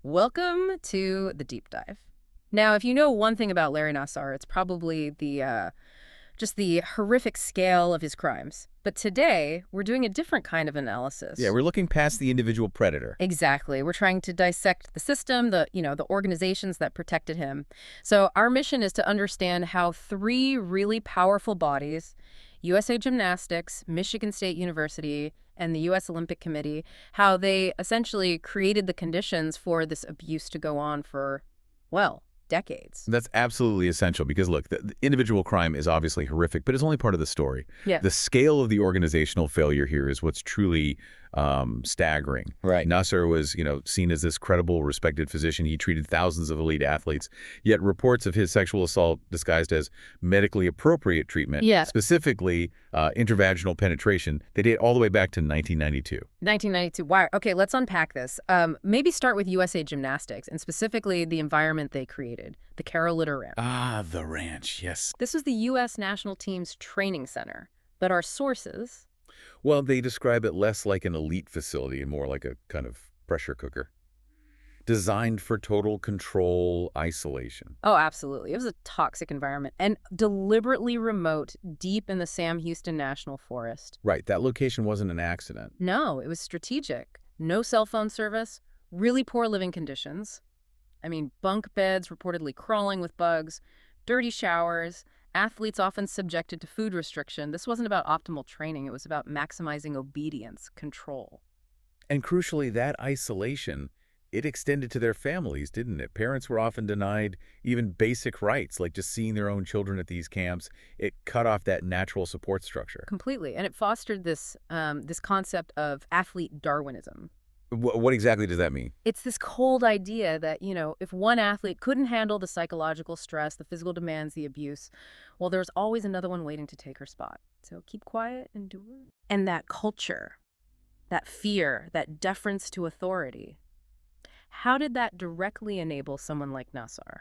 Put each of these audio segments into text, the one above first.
Welcome to the deep dive. Now, if you know one thing about Larry Nassar, it's probably just the horrific scale of his crimes. But today, we're doing a different kind of Yeah, analysis. we're looking past the individual predator. Exactly. We're trying to dissect the system, the organizations that protected him. So our mission is to understand how three really powerful bodies, USA Gymnastics, Michigan State University, and the US Olympic Committee, how they essentially created the conditions for this abuse to go on for, well, decades. That's absolutely essential because, look, the individual crime is obviously horrific, but it's only part of the story. Yeah. The scale of the organizational failure here is what's truly staggering. Right. Nassar was, seen as this credible, respected physician. He treated thousands of elite athletes, yet reports of his sexual assault disguised as medically appropriate treatment, Yeah. specifically intravaginal penetration, they date all the way back to 1992. 1992. Wow. Okay, let's unpack this. Maybe start with USA Gymnastics and specifically the environment they created, the Carolina Ranch. Ah, the ranch, yes. This was the U.S. national team's training center, but our sources. Well, they describe it less like an elite facility and more like a kind of pressure cooker. Designed for total control, isolation. Oh, absolutely. It was a toxic environment and deliberately remote, deep in the Sam Houston National Forest. Right, that location wasn't an accident. No, it was strategic. No cell phone service, really poor living conditions. I mean, bunk beds reportedly crawling with bugs, dirty showers, athletes often subjected to food restriction. This wasn't about optimal training. It was about maximizing obedience, control. And crucially, that isolation, it extended to their families, didn't it? Parents were often denied even basic rights, like just seeing their own children at these camps. It cut off that natural support structure. Completely. And it fostered this concept of athlete Darwinism. What exactly does that mean? It's this cold idea that, if one athlete couldn't handle the psychological stress, the physical demands, the abuse, well, there's always another one waiting to take her spot. So keep quiet, endure. And that culture, that fear, that deference to authority, how did that directly enable someone like Nassar?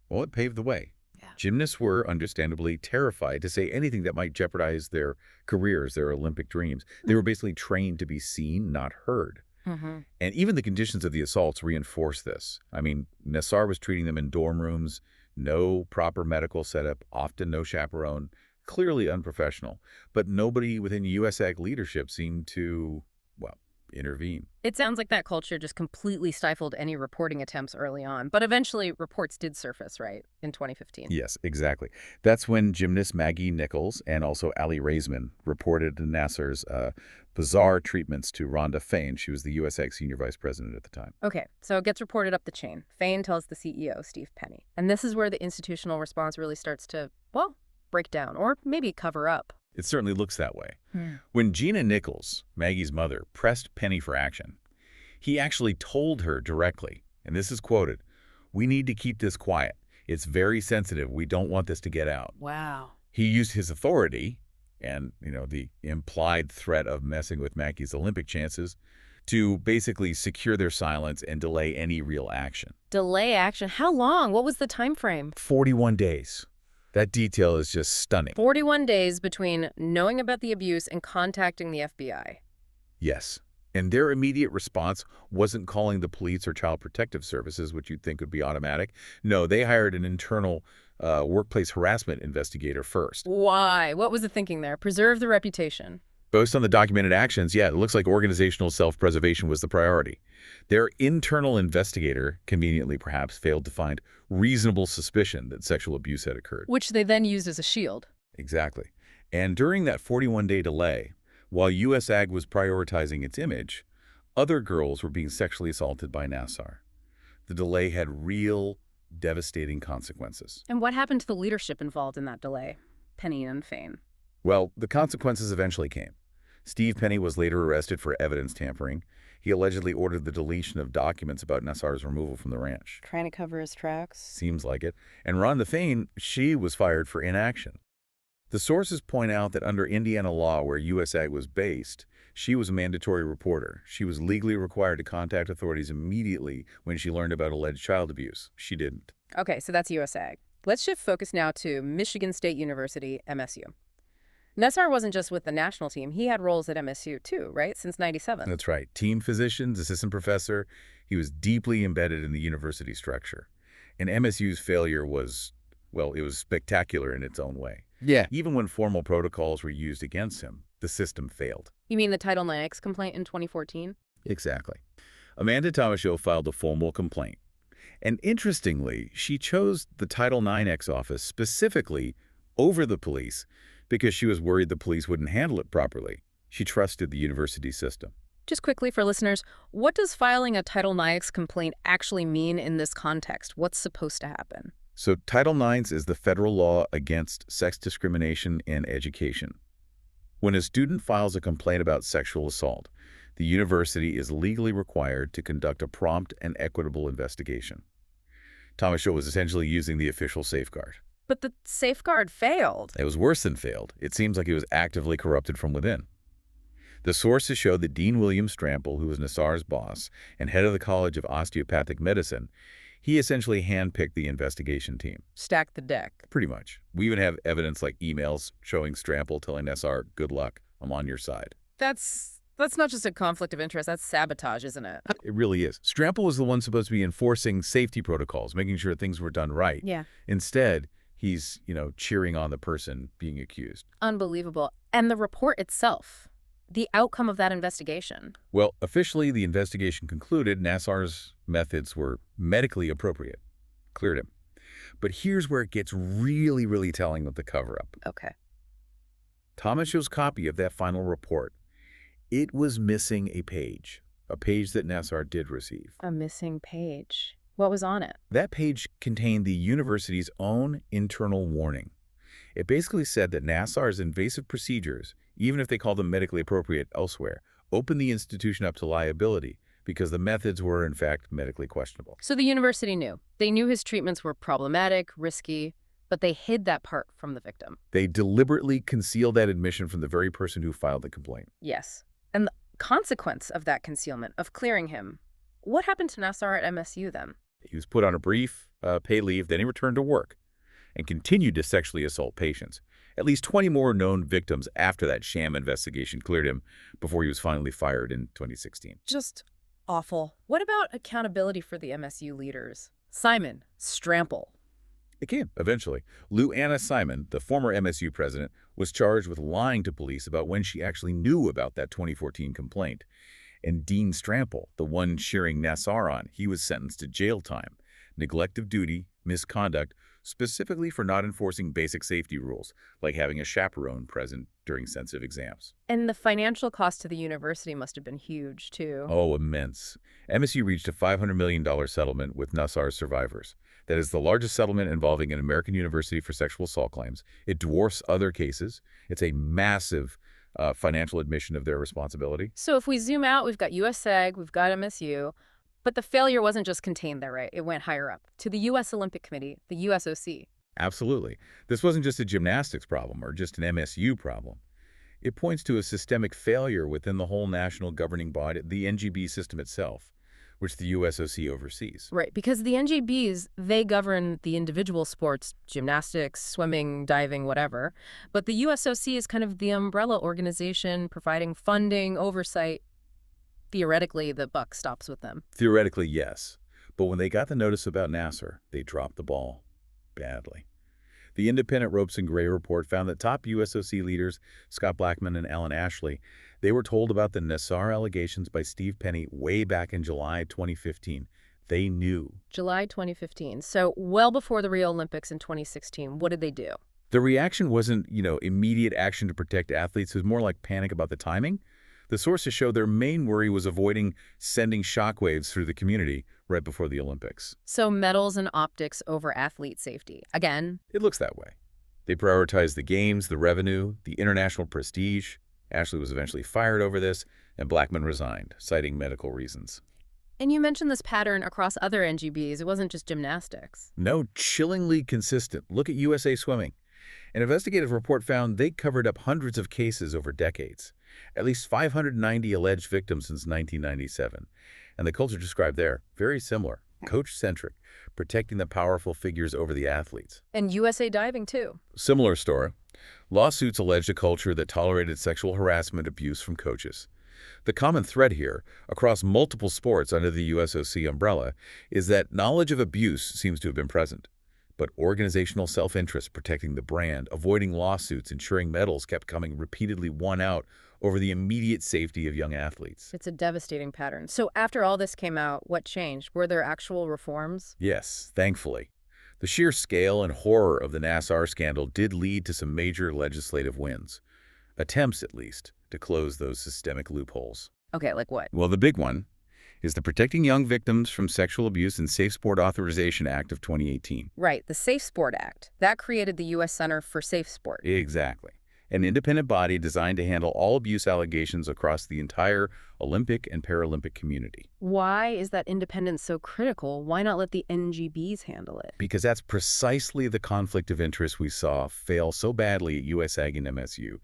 Well, it paved the way. Yeah. Gymnasts were understandably terrified to say anything that might jeopardize their careers, their Olympic dreams. They were basically trained to be seen, not heard. Mm-hmm. And even the conditions of the assaults reinforce this. I mean, Nassar was treating them in dorm rooms, no proper medical setup, often no chaperone, clearly unprofessional. But nobody within USAC leadership seemed to, well, intervene. It sounds like that culture just completely stifled any reporting attempts early on, but eventually reports did surface, right, in 2015. Yes, exactly. That's when gymnast Maggie Nichols and also Ali Raisman reported Nassar's bizarre treatments to Rhonda Fain. She was the USAC senior vice president at the time. Okay, so it gets reported up the chain. Fain tells the CEO, Steve Penny. And this is where the institutional response really starts to, well, break down, or maybe cover up. It certainly looks that way. When Gina Nichols, Maggie's mother, pressed Penny for action, he actually told her directly, and this is quoted, "We need to keep this quiet. It's very sensitive. We don't want this to get out." Wow. He used his authority and, the implied threat of messing with Maggie's Olympic chances to basically secure their silence and delay any real action. Delay action? How long? What was the time frame? 41 days. That detail is just stunning. 41 days between knowing about the abuse and contacting the FBI. Yes. And their immediate response wasn't calling the police or child protective services, which you'd think would be automatic. No, they hired an internal workplace harassment investigator first. Why? What was the thinking there? Preserve the reputation. Based on the documented actions, yeah, it looks like organizational self-preservation was the priority. Their internal investigator, conveniently perhaps, failed to find reasonable suspicion that sexual abuse had occurred. Which they then used as a shield. Exactly. And during that 41-day delay, while USAG was prioritizing its image, other girls were being sexually assaulted by Nassar. The delay had real, devastating consequences. And what happened to the leadership involved in that delay? Penny and Fain. Well, the consequences eventually came. Steve Penny was later arrested for evidence tampering. He allegedly ordered the deletion of documents about Nassar's removal from the ranch. Trying to cover his tracks? Seems like it. And Rhonda Fain, she was fired for inaction. The sources point out that under Indiana law, where USAG was based, she was a mandatory reporter. She was legally required to contact authorities immediately when she learned about alleged child abuse. She didn't. Okay, so that's USAG. Let's shift focus now to Michigan State University, MSU. Nassar wasn't just with the national team. He had roles at MSU too, right? Since 97. That's right. Team physicians, assistant professor. He was deeply embedded in the university structure. And MSU's failure was, well, it was spectacular in its own way. Yeah. Even when formal protocols were used against him, the system failed. You mean the Title IX complaint in 2014? Exactly. Amanda Tomashow filed a formal complaint. And interestingly, she chose the Title IX office specifically over the police because she was worried the police wouldn't handle it properly. She trusted the university system. Just quickly for listeners, what does filing a Title IX complaint actually mean in this context? What's supposed to happen? So Title IX is the federal law against sex discrimination in education. When a student files a complaint about sexual assault, the university is legally required to conduct a prompt and equitable investigation. Tomashow was essentially using the official safeguard. But the safeguard failed. It was worse than failed. It seems like he was actively corrupted from within. The sources show that Dean William Strample, who was Nassar's boss and head of the College of Osteopathic Medicine, he essentially handpicked the investigation team. Stacked the deck. Pretty much. We even have evidence like emails showing Strample telling Nassar, "Good luck, I'm on your side." That's not just a conflict of interest. That's sabotage, isn't it? It really is. Strample was the one supposed to be enforcing safety protocols, making sure things were done right. Yeah. Instead, he's, cheering on the person being accused. Unbelievable. And the report itself, the outcome of that investigation. Well, officially, the investigation concluded Nassar's methods were medically appropriate. Cleared him. But here's where it gets really, really telling of the cover-up. Okay. Tomashow's copy of that final report, it was missing a page that Nassar did receive. A missing page. What was on it? That page contained the university's own internal warning. It basically said that Nassar's invasive procedures, even if they called them medically appropriate elsewhere, opened the institution up to liability because the methods were, in fact, medically questionable. So the university knew. They knew his treatments were problematic, risky, but they hid that part from the victim. They deliberately concealed that admission from the very person who filed the complaint. Yes. And the consequence of that concealment, of clearing him, what happened to Nassar at MSU then? He was put on a brief paid leave, then he returned to work and continued to sexually assault patients. At least 20 more known victims after that sham investigation cleared him before he was finally fired in 2016. Just awful. What about accountability for the MSU leaders? Simon, Strample. It came, eventually. Lou Anna Simon, the former MSU president, was charged with lying to police about when she actually knew about that 2014 complaint. And Dean Strample, the one cheering Nassar on, he was sentenced to jail time, neglect of duty, misconduct, specifically for not enforcing basic safety rules, like having a chaperone present during sensitive exams. And the financial cost to the university must have been huge, too. Oh, immense. MSU reached a $500 million settlement with Nassar's survivors. That is the largest settlement involving an American university for sexual assault claims. It dwarfs other cases. It's a massive financial admission of their responsibility. So if we zoom out, we've got USAG, we've got MSU, but the failure wasn't just contained there, right? It went higher up to the U.S. Olympic Committee, the USOC. Absolutely. This wasn't just a gymnastics problem or just an MSU problem. It points to a systemic failure within the whole national governing body, the NGB system itself, which the USOC oversees. Right, because the NGBs, they govern the individual sports, gymnastics, swimming, diving, whatever. But the USOC is kind of the umbrella organization providing funding, oversight. Theoretically, the buck stops with them. Theoretically, yes. But when they got the notice about Nassar, they dropped the ball badly. The independent Ropes and Gray report found that top USOC leaders, Scott Blackman and Alan Ashley, they were told about the Nassar allegations by Steve Penny way back in July 2015. They knew. July 2015. So well before the Rio Olympics in 2016. What did they do? The reaction wasn't, immediate action to protect athletes. It was more like panic about the timing. The sources show their main worry was avoiding sending shockwaves through the community right before the Olympics. So medals and optics over athlete safety. Again. It looks that way. They prioritized the games, the revenue, the international prestige. Ashley was eventually fired over this, and Blackman resigned, citing medical reasons. And you mentioned this pattern across other NGBs. It wasn't just gymnastics. No, chillingly consistent. Look at USA Swimming. An investigative report found they covered up hundreds of cases over decades. At least 590 alleged victims since 1997. And the culture described there, very similar. coach-centric, protecting the powerful figures over the athletes. And USA Diving, too. Similar story. Lawsuits alleged a culture that tolerated sexual harassment abuse from coaches. The common thread here, across multiple sports under the USOC umbrella, is that knowledge of abuse seems to have been present. But organizational self-interest protecting the brand, avoiding lawsuits, ensuring medals kept coming repeatedly won out over the immediate safety of young athletes. It's a devastating pattern. So after all this came out, what changed? Were there actual reforms? Yes, thankfully. The sheer scale and horror of the Nassar scandal did lead to some major legislative wins. Attempts, at least, to close those systemic loopholes. Okay, like what? Well, the big one is the Protecting Young Victims from Sexual Abuse and Safe Sport Authorization Act of 2018. Right, the Safe Sport Act. That created the U.S. Center for Safe Sport. Exactly. An independent body designed to handle all abuse allegations across the entire Olympic and Paralympic community. Why is that independence so critical? Why not let the NGBs handle it? Because that's precisely the conflict of interest we saw fail so badly at USAG and MSU.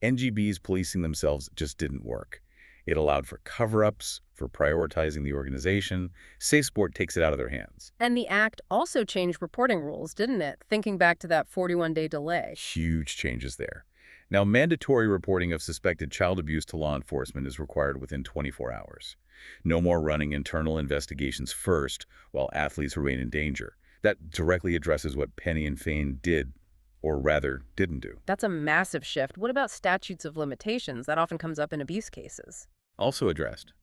NGBs policing themselves just didn't work. It allowed for cover-ups, for prioritizing the organization. Safe Sport takes it out of their hands. And the act also changed reporting rules, didn't it? Thinking back to that 41-day delay. Huge changes there. Now, mandatory reporting of suspected child abuse to law enforcement is required within 24 hours. No more running internal investigations first while athletes remain in danger. That directly addresses what Penny and Fain did, or rather, didn't do. That's a massive shift. What about statutes of limitations? That often comes up in abuse cases. Also addressed.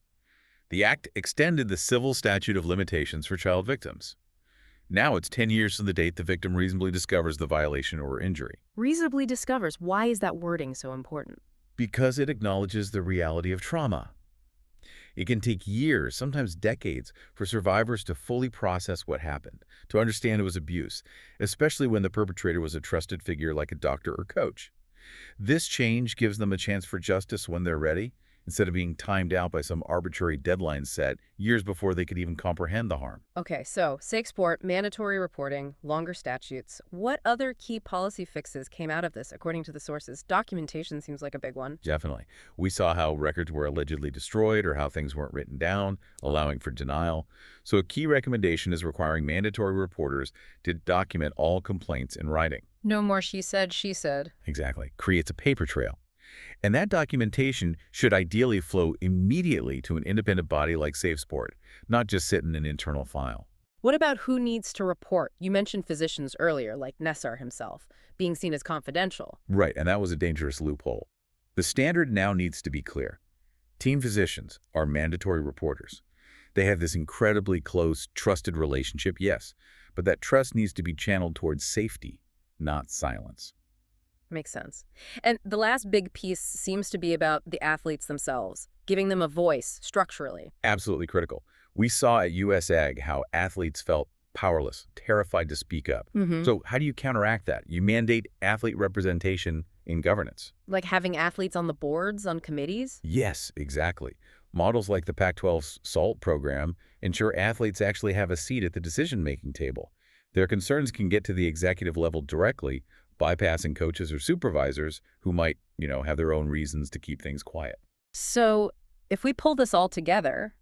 The act extended the civil statute of limitations for child victims. Now it's 10 years from the date the victim reasonably discovers the violation or injury. Reasonably discovers. Why is that wording so important? Because it acknowledges the reality of trauma. It can take years, sometimes decades, for survivors to fully process what happened, to understand it was abuse, especially when the perpetrator was a trusted figure like a doctor or coach. This change gives them a chance for justice when they're ready, instead of being timed out by some arbitrary deadline set years before they could even comprehend the harm. Okay, so Safe Sport, mandatory reporting, longer statutes. What other key policy fixes came out of this, according to the sources? Documentation seems like a big one. Definitely. We saw how records were allegedly destroyed or how things weren't written down, allowing for denial. So a key recommendation is requiring mandatory reporters to document all complaints in writing. No more she said, she said. Exactly. Creates a paper trail. And that documentation should ideally flow immediately to an independent body like Safe Sport, not just sit in an internal file. What about who needs to report? You mentioned physicians earlier, like Nassar himself, being seen as confidential. Right, and that was a dangerous loophole. The standard now needs to be clear. Team physicians are mandatory reporters. They have this incredibly close, trusted relationship, yes, but that trust needs to be channeled towards safety, not silence. Makes sense. And the last big piece seems to be about the athletes themselves, giving them a voice structurally. Absolutely critical. We saw at USAG how athletes felt powerless, terrified to speak up. So how do you counteract that? You mandate athlete representation in governance. Like having athletes on the boards, on committees? Yes, exactly. Models like the Pac-12's SALT program ensure athletes actually have a seat at the decision-making table. Their concerns can get to the executive level directly, bypassing coaches or supervisors who might, have their own reasons to keep things quiet. So if we pull this all together,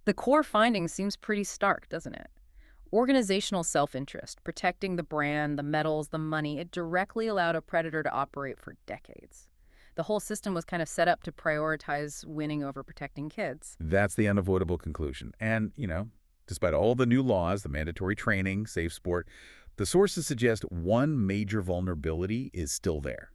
the core finding seems pretty stark, doesn't it? Organizational self-interest, protecting the brand, the medals, the money, it directly allowed a predator to operate for decades. The whole system was kind of set up to prioritize winning over protecting kids. That's the unavoidable conclusion. And, despite all the new laws, the mandatory training, Safe Sport, the sources suggest one major vulnerability is still there: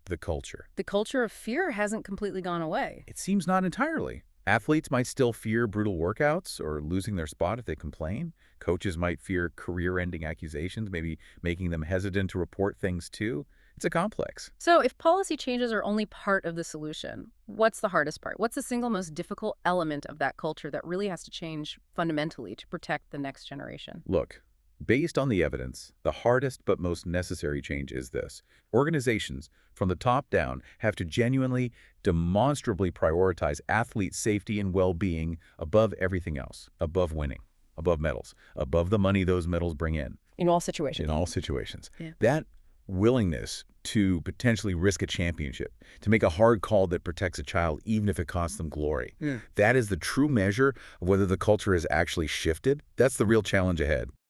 the culture. The culture of fear hasn't completely gone away. It seems not entirely. Athletes might still fear brutal workouts or losing their spot if they complain. Coaches might fear career-ending accusations, maybe making them hesitant to report things too. It's a complex. So if policy changes are only part of the solution, what's the hardest part? What's the single most difficult element of that culture that really has to change fundamentally to protect the next generation? Look, based on the evidence, the hardest but most necessary change is this: organizations, from the top down, have to genuinely, demonstrably prioritize athlete safety and well-being above everything else, above winning, above medals, above the money those medals bring in. In all situations. In all situations. Yeah. That willingness to potentially risk a championship, to make a hard call that protects a child even if it costs them glory. Yeah. That is the true measure of whether the culture has actually shifted. That's the real challenge ahead.